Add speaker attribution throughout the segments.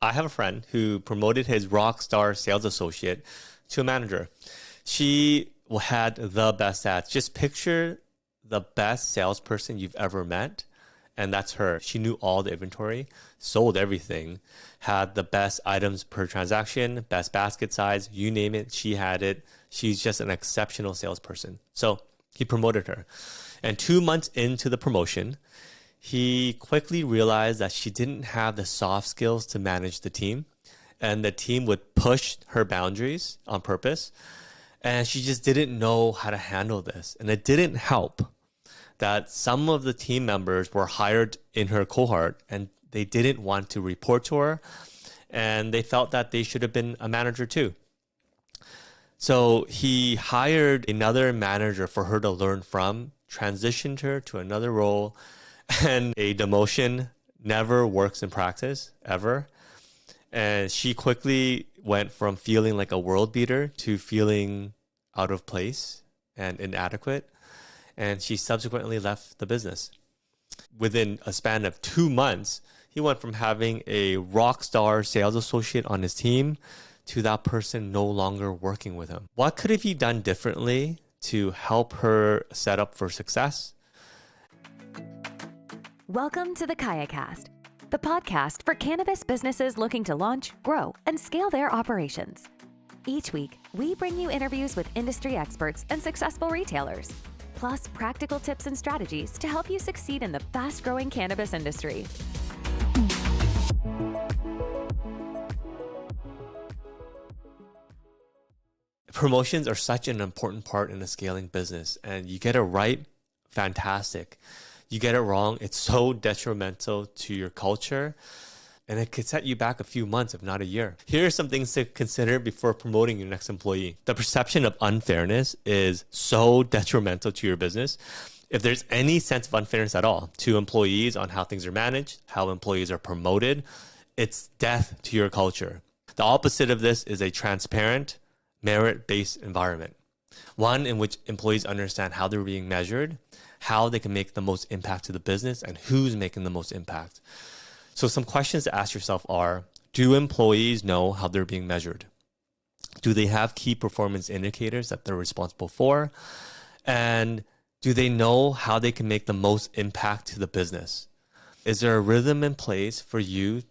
Speaker 1: I have a friend who promoted his rock star sales associate to a manager. She had the best stats. Just picture the best salesperson you've ever met, and that's her. She knew all the inventory, sold everything, had the best items per transaction, best basket size, you name it, she had it. She's just an exceptional salesperson. So he promoted her. And 2 months into the promotion, he quickly realized that she didn't have the soft skills to manage the team, and the team would push her boundaries on purpose. And she just didn't know how to handle this. And it didn't help that some of the team members were hired in her cohort and they didn't want to report to her. And they felt that they should have been a manager too. So he hired another manager for her to learn from, transitioned her to another role, and a demotion never works in practice, ever. And she quickly went from feeling like a world beater to feeling out of place and inadequate. And she subsequently left the business. Within a span of 2 months, he went from having a rock star sales associate on his team to that person no longer working with him. What could have he done differently to help her set up for success?
Speaker 2: Welcome to the KayaCast, the podcast for cannabis businesses looking to launch, grow, and scale their operations. Each week, we bring you interviews with industry experts and successful retailers, plus practical tips and strategies to help you succeed in the fast-growing cannabis industry.
Speaker 1: Promotions are such an important part in a scaling business, and you get it right, fantastic. You get it wrong, it's so detrimental to your culture, and it could set you back a few months, if not a year. Here are some things to consider before promoting your next employee. The perception of unfairness is so detrimental to your business. If there's any sense of unfairness at all to employees on how things are managed, how employees are promoted, it's death to your culture. The opposite of this is a transparent, merit-based environment. One in which employees understand how they're being measured, how they can make the most impact to the business, and who's making the most impact. So some questions to ask yourself are, do employees know how they're being measured? Do they have key performance indicators that they're responsible for? And do they know how they can make the most impact to the business? Is there a rhythm in place for you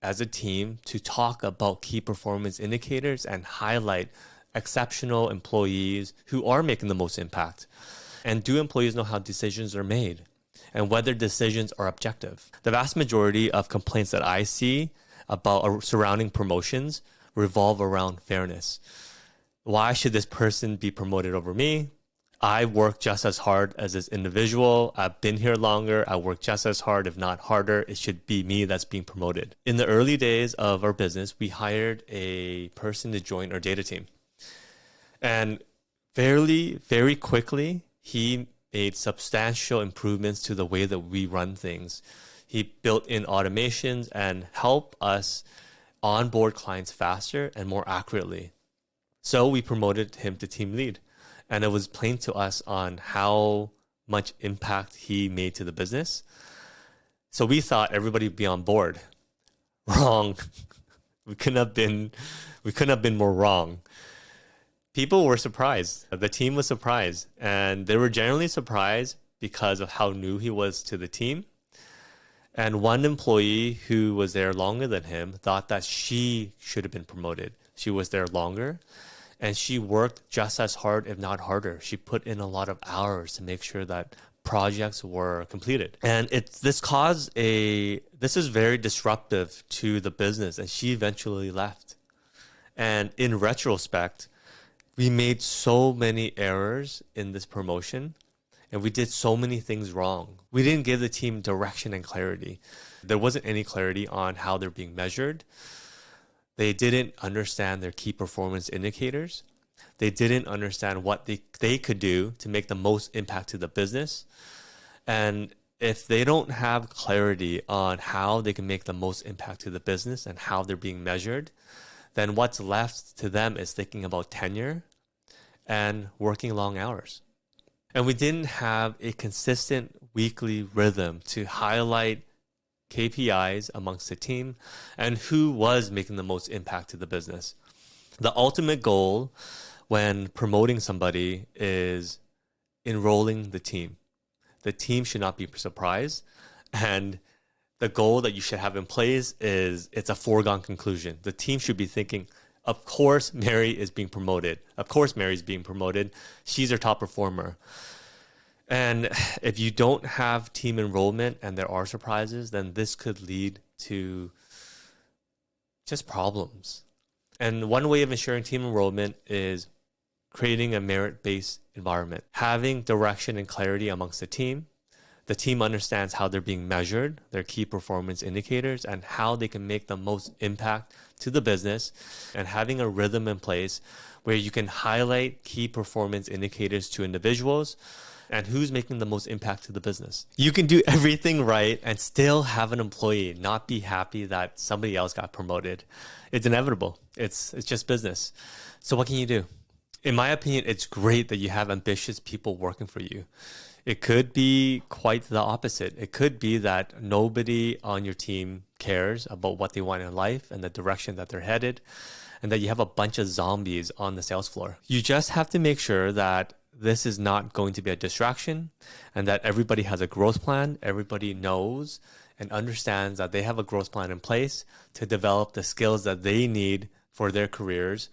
Speaker 1: as a team to talk about key performance indicators and highlight exceptional employees who are making the most impact? And do employees know how decisions are made and whether decisions are objective? The vast majority of complaints that I see about surrounding promotions revolve around fairness. Why should this person be promoted over me? I work just as hard as this individual. I've been here longer. I work just as hard, if not harder. It should be me that's being promoted. In the early days of our business, we hired a person to join our data team. And very quickly, he made substantial improvements to the way that we run things. He built in automations and helped us onboard clients faster and more accurately. So we promoted him to team lead. And it was plain to us on how much impact he made to the business. So we thought everybody would be on board. Wrong. We couldn't have been more wrong. People were surprised. The team was surprised. And they were generally surprised because of how new he was to the team. And one employee who was there longer than him thought that she should have been promoted. She was there longer. And she worked just as hard, if not harder. She put in a lot of hours to make sure that projects were completed. And this is very disruptive to the business. And she eventually left. And in retrospect, we made so many errors in this promotion. And we did so many things wrong. We didn't give the team direction and clarity. There wasn't any clarity on how they're being measured. They didn't understand their key performance indicators. They didn't understand what they could do to make the most impact to the business. And if they don't have clarity on how they can make the most impact to the business and how they're being measured, then what's left to them is thinking about tenure and working long hours. And we didn't have a consistent weekly rhythm to highlight KPIs amongst the team, and who was making the most impact to the business. The ultimate goal when promoting somebody is enrolling the team. The team should not be surprised. And the goal that you should have in place is it's a foregone conclusion. The team should be thinking, of course, Mary is being promoted. Of course, Mary's being promoted. She's our top performer. And if you don't have team enrollment and there are surprises, then this could lead to just problems. And one way of ensuring team enrollment is creating a merit-based environment, having direction and clarity amongst the team. The team understands how they're being measured, their key performance indicators, and how they can make the most impact to the business, and having a rhythm in place where you can highlight key performance indicators to individuals and who's making the most impact to the business. You can do everything right and still have an employee not be happy that somebody else got promoted. It's inevitable. It's just business. So what can you do? In my opinion, it's great that you have ambitious people working for you. It could be quite the opposite. It could be that nobody on your team cares about what they want in life and the direction that they're headed, and that you have a bunch of zombies on the sales floor. You just have to make sure that this is not going to be a distraction and that everybody has a growth plan. Everybody knows and understands that they have a growth plan in place to develop the skills that they need for their careers.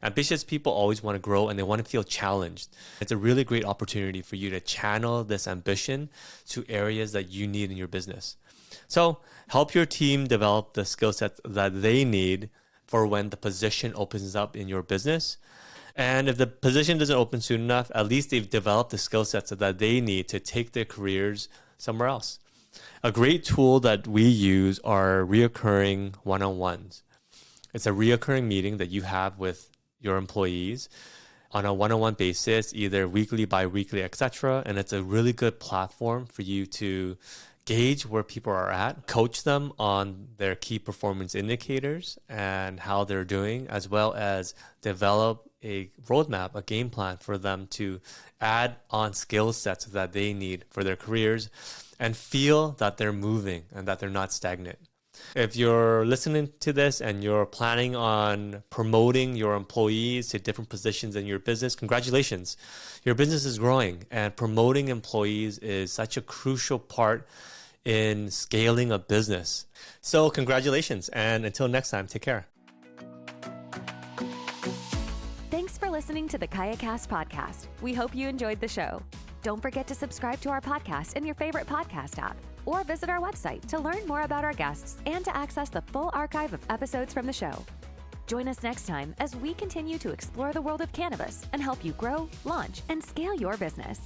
Speaker 1: Ambitious people always want to grow and they want to feel challenged. It's a really great opportunity for you to channel this ambition to areas that you need in your business. So help your team develop the skill sets that they need for when the position opens up in your business. And if the position doesn't open soon enough, at least they've developed the skill sets that they need to take their careers somewhere else. A great tool that we use are reoccurring one-on-ones. It's a reoccurring meeting that you have with your employees on a one-on-one basis, either weekly, bi-weekly, etc. And it's a really good platform for you to gauge where people are at, coach them on their key performance indicators and how they're doing, as well as develop a roadmap, a game plan for them to add on skill sets that they need for their careers and feel that they're moving and that they're not stagnant. If you're listening to this and you're planning on promoting your employees to different positions in your business, congratulations. Your business is growing, and promoting employees is such a crucial part in scaling a business. So congratulations, and until next time, take care.
Speaker 2: Thanks for listening to the KayaCast podcast. We hope you enjoyed the show. Don't forget to subscribe to our podcast in your favorite podcast app, or visit our website to learn more about our guests and to access the full archive of episodes from the show. Join us next time as we continue to explore the world of cannabis and help you grow, launch, and scale your business.